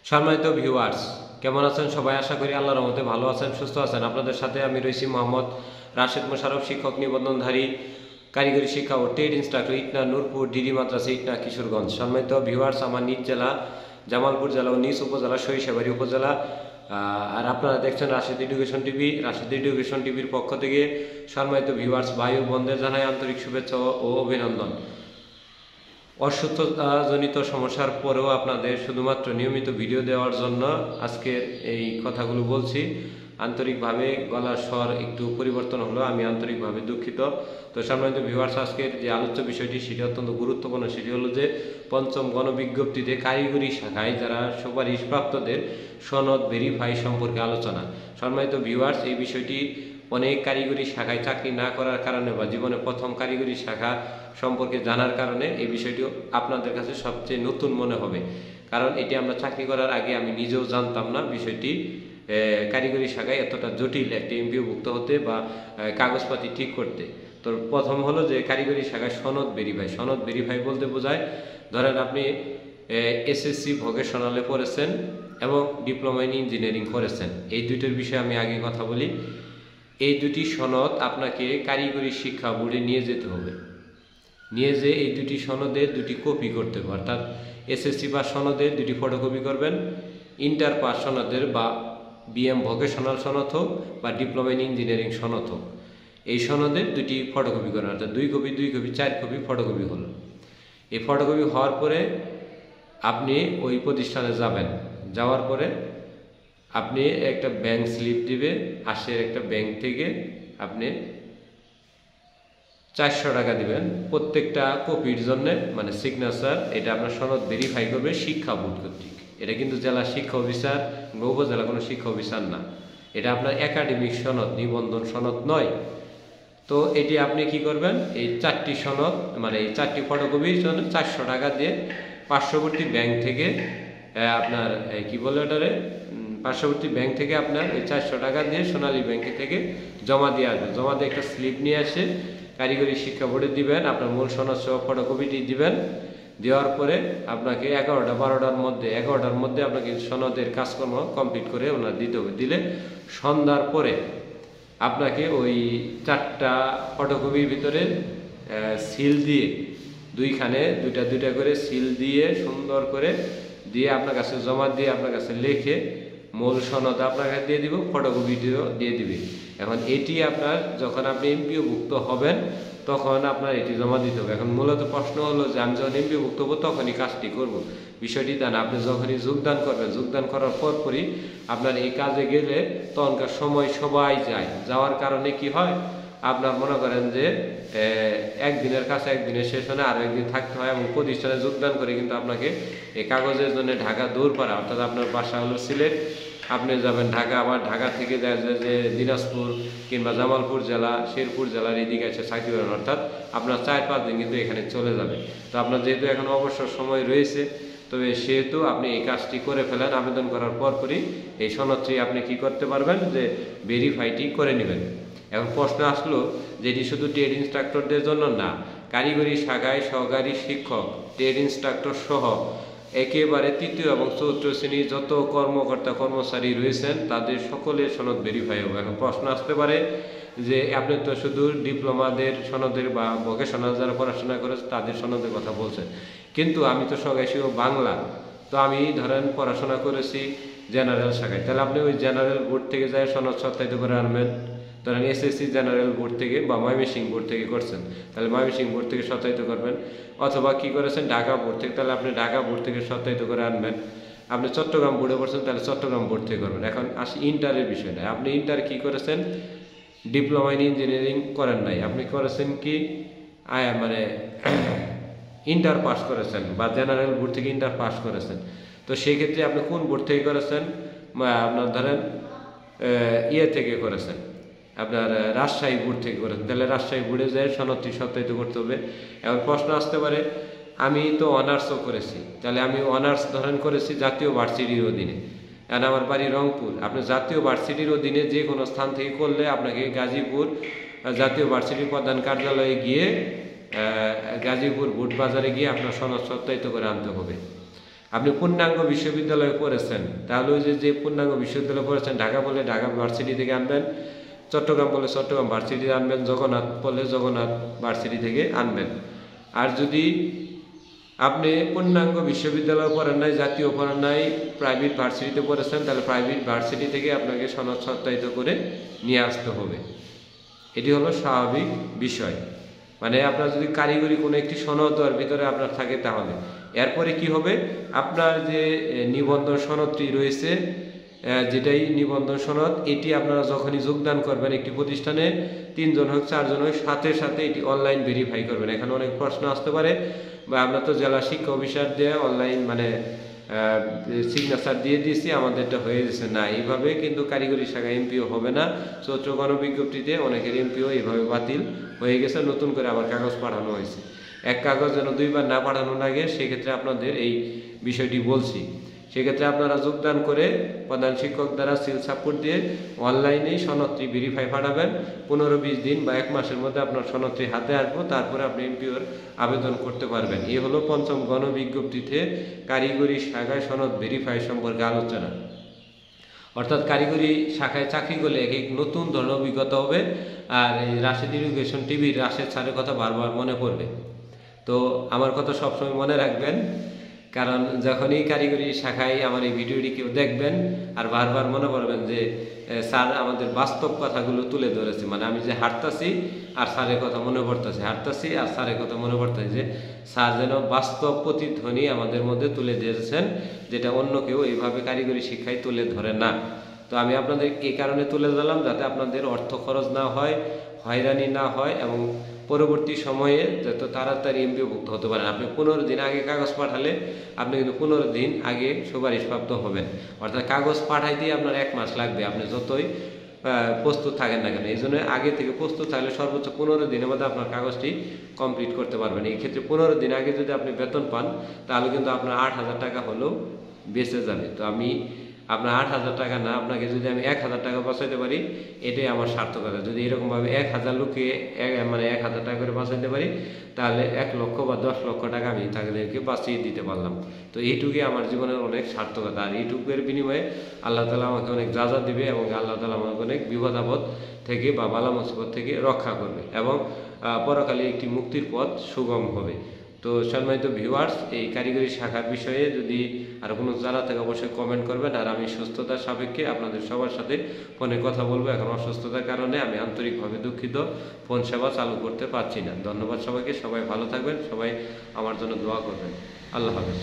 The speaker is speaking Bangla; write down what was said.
সম্মানিত ভিউয়ার্স, কেমন আছেন সবাই? আশা করি আল্লাহর রহমতে ভালো আছেন, সুস্থ আছেন। আপনাদের সাথে আমি রয়েছি মোহাম্মদ রাশেদ মোশাররফ, শিক্ষক নিবন্ধনধারী, কারিগরি শিক্ষা ও trade instructor, Itna Nurpur DD মাদ্রাসা, ইটনা কিশোরগঞ্জ। সম্মানিত ভিউয়ার্স, আমার নিজ জেলা জামালপুর জেলা ও নিজ উপজেলা সরিষাবাড়ি উপজেলা। আর আপনারা দেখছেন Rashed education TV. Rashed education টিভির পক্ষ থেকে সম্মানিত ভিউয়ার্স ভাই ও বোনদের জানাই আন্তরিক শুভেচ্ছা ও অভিনন্দন। অসুস্থতাজনিত সমস্যার পরেও আপনাদের শুধুমাত্র নিয়মিত ভিডিও দেওয়ার জন্য আজকের এই কথাগুলো বলছি। আন্তরিকভাবে গলার স্বর একটু পরিবর্তন হলো, আমি আন্তরিকভাবে দুঃখিত। তো সম্মানিত ভিউয়ার্স, আজকের যে আলোচ্য বিষয়টি সেটি অত্যন্ত গুরুত্বপূর্ণ। সেটি হলো যে পঞ্চম গণবিজ্ঞপ্তিতে কারিগরি শাখায় যারা সুপারিশপ্রাপ্তদের সনদ ভেরিফাই সম্পর্কে আলোচনা। সম্মানিত ভিউয়ার্স, এই বিষয়টি অনেক কারিগরি শাখায় চাকরি না করার কারণে বা জীবনে প্রথম কারিগরি শাখা সম্পর্কে জানার কারণে এই বিষয়টিও আপনাদের কাছে সবচেয়ে নতুন মনে হবে, কারণ এটি আমরা চাকরি করার আগে আমি নিজেও জানতাম না বিষয়টি। কারিগরি শাখায় এতটা জটিল একটি এমপিওভুক্ত হতে বা কাগজপাতি ঠিক করতে। তো প্রথম হলো যে কারিগরি শাখায় সনদ ভেরিফাই। সনদ ভেরিফাই বলতে বোঝায়, ধরেন আপনি এসএসসি ভোকেশনালে পড়েছেন এবং ডিপ্লোমা ইন ইঞ্জিনিয়ারিং করেছেন। এই দুইটার বিষয়ে আমি আগে কথা বলি। এই দুটি সনদ আপনাকে কারিগরি শিক্ষা বোর্ডে নিয়ে যেতে হবে। নিয়ে যে এই দুটি সনদের দুটি কপি করতে হবে, অর্থাৎ এসএসসি পাস সনদের দুটি ফটোকপি করবেন, ইন্টার পাস সনদের বা বিএম ভোকেশনাল সনদ হোক বা ডিপ্লোমা ইন ইঞ্জিনিয়ারিং সনদ হোক, এই সনদের দুটি ফটোকপি করবেন, অর্থাৎ 2 কপি 2 কপি 4 কপি ফটোকপি হলো। এই ফটোকপি হওয়ার পরে আপনি ওই প্রতিষ্ঠানে যাবেন। যাওয়ার পরে আপনি একটা ব্যাংক স্লিপ দিবে, পাশের একটা ব্যাংক থেকে আপনি 400 টাকা দিবেন প্রত্যেকটা কপির জন্য, মানে সিগনেচার। এটা আপনার সনদ ভেরিফাই করবে শিক্ষা বোর্ড কর্তৃক। এটা কিন্তু জেলা শিক্ষা অফিসার বা উপজেলা কোনো শিক্ষা অফিসার না, এটা আপনার একাডেমিক সনদ, নিবন্ধন সনদ নয়। তো এটি আপনি কি করবেন, এই 4টি সনদ মানে এই 4টি ফটোকপির জন্য 400 টাকা দিয়ে পার্শ্ববর্তী ব্যাংক থেকে আপনার কি বলে ওটারে, পার্শ্ববর্তী ব্যাংক থেকে আপনার এই 400 টাকা দিয়ে সোনালী ব্যাংকে থেকে জমা দিয়ে আসবেন। জমা দিয়ে একটা স্লিপ নিয়ে আসে কারিগরি শিক্ষা বোর্ডে দিবেন, আপনার মূল সনদ সহ ফটোকপিটি দিবেন। দেওয়ার পরে আপনাকে 11টার মধ্যে আপনাকে সনদের কাজকর্ম কমপ্লিট করে ওনার দিতে হবে। দিলে সন্ধ্যার পরে আপনাকে ওই 4টা ফটোকপির ভিতরে সিল দিয়ে দুইখানে দুইটা করে সিল দিয়ে সুন্দর করে দিয়ে আপনার কাছে জমা দিয়ে আপনার কাছে লিখে মূল সনদ আপনার কাছে দিয়ে দিব, ফটোকপিটিও দিয়ে দিবে। এখন এটি আপনার যখন আপনি এমপিওভুক্ত হবেন তখন আপনার এটি জমা দিতে হবে। এখন মূলত প্রশ্ন হলো যে আমি যখন এমপিওভুক্ত হবো তখনই কাজটি করব, বিষয়টি তা না। আপনি যখনই যোগদান করবেন, যোগদান করার পরই আপনার এই কাজে গেলে তখনকার সময় সবাই যায়। যাওয়ার কারণে কি হয়, আপনার মনে করেন যে একদিনের কাছে একদিনের সেশনে আরও একদিন থাকতে হয়, এবং প্রতিষ্ঠানে যোগদান করে কিন্তু আপনাকে এই কাগজের জন্য ঢাকা দৌড়পাড়া, অর্থাৎ আপনার বাসা হলো সিলেট, আপনি যাবেন ঢাকা, আবার ঢাকা থেকে যায় যে দিনাজপুর কিংবা জামালপুর জেলা, শেরপুর জেলার এদিকে এসে চাকরি করেন, অর্থাৎ আপনার 4-5 দিন কিন্তু এখানে চলে যাবে। তো আপনার যেহেতু এখন অবসর সময় রয়েছে, তবে সেহেতু আপনি এই কাজটি করে ফেলেন। আবেদন করার পরই এই সনদটি আপনি কি করতে পারবেন, যে ভেরিফাইটি করে নেবেন। এখন প্রশ্ন আসলো যে এটি শুধু ট্রেড ইনস্ট্রাক্টরদের জন্য না, কারিগরি শাখায় সহকারী শিক্ষক, ট্রেড ইনস্ট্রাক্টর সহ একেবারে 3য় এবং 4র্থ শ্রেণীর যত কর্মকর্তা কর্মচারী রয়েছেন তাদের সকলের সনদ ভেরিফাই হবে। এখন প্রশ্ন আসতে পারে যে আপনি তো শুধু ডিপ্লোমাদের সনদের বা ভোকেশনাল যারা পড়াশোনা করেছে তাদের সনদের কথা বলছেন, কিন্তু আমি তো সগাইছিও বাংলা। তো আমি ধরেন পড়াশোনা করেছি জেনারেল শাখায়, তাহলে আপনি ওই জেনারেল বোর্ড থেকে যায় সনদ সত্যায়িত করে আনবেন। ধরেন এসএসসি জেনারেল বোর্ড থেকে বা ময়মনসিংহ বোর্ড থেকে করছেন, তাহলে ময়মনসিংহ বোর্ড থেকে সত্যায়িত করবেন। অথবা কি করেছেন ঢাকা বোর্ড থেকে, তাহলে আপনি ঢাকা বোর্ড থেকে সত্যায়িত করে আনবেন। আপনি চট্টগ্রাম বোর্ডে পড়ছেন, তাহলে চট্টগ্রাম বোর্ড থেকে করবেন। এখন আসি ইন্টারের বিষয়টা। আপনি ইন্টার কি করেছেন, ডিপ্লোমা ইন ইঞ্জিনিয়ারিং করেন নাই, আপনি করেছেন কি মানে ইন্টার পাস করেছেন বা জেনারেল বোর্ড থেকে ইন্টার পাস করেছেন। তো সেই ক্ষেত্রে আপনি কোন বোর্ড থেকে করেছেন, আপনার ধরেন থেকে করেছেন, আপনার রাজশাহী বোর্ড থেকে করেছেন, তাহলে রাজশাহী বোর্ডে যায় সনদটি সত্যায়িত করতে হবে। এখন প্রশ্ন আসতে পারে আমি তো অনার্সও করেছি, তাহলে আমি অনার্স ধরেন করেছি জাতীয় ভার্সিটির অধীনে, কারণ আমার বাড়ি রংপুর। আপনি জাতীয় ভার্সিটির অধীনে যে কোনো স্থান থেকে করলে আপনাকে গাজীপুর জাতীয় ভার্সিটির প্রধান কার্যালয়ে গিয়ে গাজীপুর বোর্ড বাজারে গিয়ে আপনার সনদ সত্যায়িত করে আনতে হবে। আপনি পূর্ণাঙ্গ বিশ্ববিদ্যালয়ে পড়েছেন, তাহলে ওই যে পূর্ণাঙ্গ বিশ্ববিদ্যালয়ে পড়েছেন, ঢাকা বলে ঢাকা ভার্সিটি থেকে আনবেন, চট্টগ্রাম বলে চট্টগ্রাম ভার্সিটি আনবেন, জগন্নাথ বলে জগন্নাথ ভার্সিটি থেকে আনবেন। আর যদি আপনি পূর্ণাঙ্গ বিশ্ববিদ্যালয়ে পড়েন নাই, জাতীয় পড়েন নাই, প্রাইভেট ভার্সিটিতে পড়েছেন, তাহলে প্রাইভেট ভার্সিটি থেকে আপনাকে সনদ সত্যায়িত করে নিয়ে আসতে হবে। এটি হলো স্বাভাবিক বিষয়। মানে আপনার যদি কারিগরি কোনো একটি সনদ ওর ভিতরে আপনার থাকে, তাহলে এরপরে কি হবে, আপনার যে নিবন্ধন সনদটি রয়েছে, যেটাই নিবন্ধন সনদ, এটি আপনারা যখনই যোগদান করবেন একটি প্রতিষ্ঠানে, 3 জন হোক 4 জন হোক, সাথে সাথে এটি অনলাইন ভেরিফাই করবেন। এখানে অনেক প্রশ্ন আসতে পারে, বা আমরা তো জেলা শিক্ষা অফিসার দিয়ে অনলাইন মানে সিগনেচার দিয়ে দিয়েছি, আমাদেরটা হয়ে গেছে না, এইভাবে কিন্তু কারিগরি শাখা এমপিও হবে না। চৌত্র গণবিজ্ঞপ্তিতে অনেকের এমপিও এইভাবে বাতিল হয়ে গেছে, নতুন করে আবার কাগজ পাঠানো হয়েছে। এক কাগজ যেন 2 বার না পাঠানো লাগে, সেক্ষেত্রে আপনাদের এই বিষয়টি বলছি। সেক্ষেত্রে আপনারা যোগদান করে প্রধান শিক্ষক দ্বারা সিল সাপোর্ট দিয়ে অনলাইনেই সনদটি ভেরিফাই পাঠাবেন। 15-20 দিন বা 1 মাসের মধ্যে আপনার সনদটি হাতে আসবো, তারপরে আপনি এমপিওর আবেদন করতে পারবেন। এই হলো 5ম গণবিজ্ঞপ্তিতে কারিগরি শাখায় সনদ ভেরিফাই সম্পর্কে আলোচনা। অর্থাৎ কারিগরি শাখায় চাকরি করলে এক নতুন ধরনের অভিজ্ঞতা হবে। আর এই রাশেদ এডুকেশন টিভির রাশেদ স্যারের কথা বারবার মনে পড়বে। তো আমার কথা সবসময় মনে রাখবেন, কারণ যখনই কারিগরি শাখায় আমার এই ভিডিওটি কেউ দেখবেন আর বারবার মনে করবেন যে স্যার আমাদের বাস্তব কথাগুলো তুলে ধরেছে, মানে আমি যে হাঁটতাছি আর স্যারের কথা মনে পড়তেছে, হাঁটতাছি আর স্যারের কথা মনে পড়তেছে, যে স্যার যেন বাস্তব প্রতিধ্বনি আমাদের মধ্যে তুলে ধরেছেন, যেটা অন্য কেউ এইভাবে কারিগরি শিক্ষায় তুলে ধরে না। তো আমি আপনাদের এই কারণে তুলে ধরলাম, যাতে আপনাদের অর্থ খরচ না হয়, হয়রানি না হয়, এবং পরবর্তী সময়ে যত তাড়াতাড়ি এমপিওভুক্ত হতে পারেন। আপনি 15 দিন আগে কাগজ পাঠালে আপনি কিন্তু 15 দিন আগে সুপারিশপ্রাপ্ত হবেন। অর্থাৎ কাগজ পাঠাইতেই আপনার 1 মাস লাগবে, আপনি যতই প্রস্তুত থাকেন না কেন। এই জন্য আগে থেকে প্রস্তুত থাকলে সর্বোচ্চ 15 দিনের মধ্যে আপনার কাগজটি কমপ্লিট করতে পারবেন। এই ক্ষেত্রে 15 দিন আগে যদি আপনি বেতন পান, তাহলে কিন্তু আপনার 8,000 টাকা হলেও বেঁচে যাবে। তো আমি আপনার 8,000 টাকা না, আপনাকে যদি আমি 1,000 টাকা বাঁচাইতে পারি, এটাই আমার সার্থকতা। যদি এরকমভাবে 1,000 লোককে মানে 1,000 টাকা করে বাঁচাইতে পারি, তাহলে 1 লক্ষ বা 10 লক্ষ টাকা আমি তাদেরকে বাঁচিয়ে দিতে পারলাম। তো এইটুকুই আমার জীবনের অনেক সার্থকতা। আর এইটুকুর বিনিময়ে আল্লাহ তাআলা আমাকে অনেক যাজা দিবে, এবং আল্লাহ তাআলা আমাকে অনেক বিপদ আপদ থেকে বা বালা মুসিবত থেকে রক্ষা করবে, এবং পরকালে একটি মুক্তির পথ সুগম হবে। তো সম্মানিত ভিউয়ার্স, এই কারিগরি শাখার বিষয়ে যদি আর কোনো জানা থাকে অবশ্যই কমেন্ট করবেন। আর আমি সুস্থতার সাপেক্ষে আপনাদের সবার সাথে ফোনে কথা বলবো। এখন অসুস্থতার কারণে আমি আন্তরিকভাবে দুঃখিত, ফোন সেবা চালু করতে পারছি না। ধন্যবাদ সবাইকে, সবাই ভালো থাকবেন, সবাই আমার জন্য দোয়া করবেন। আল্লাহ হাফেজ।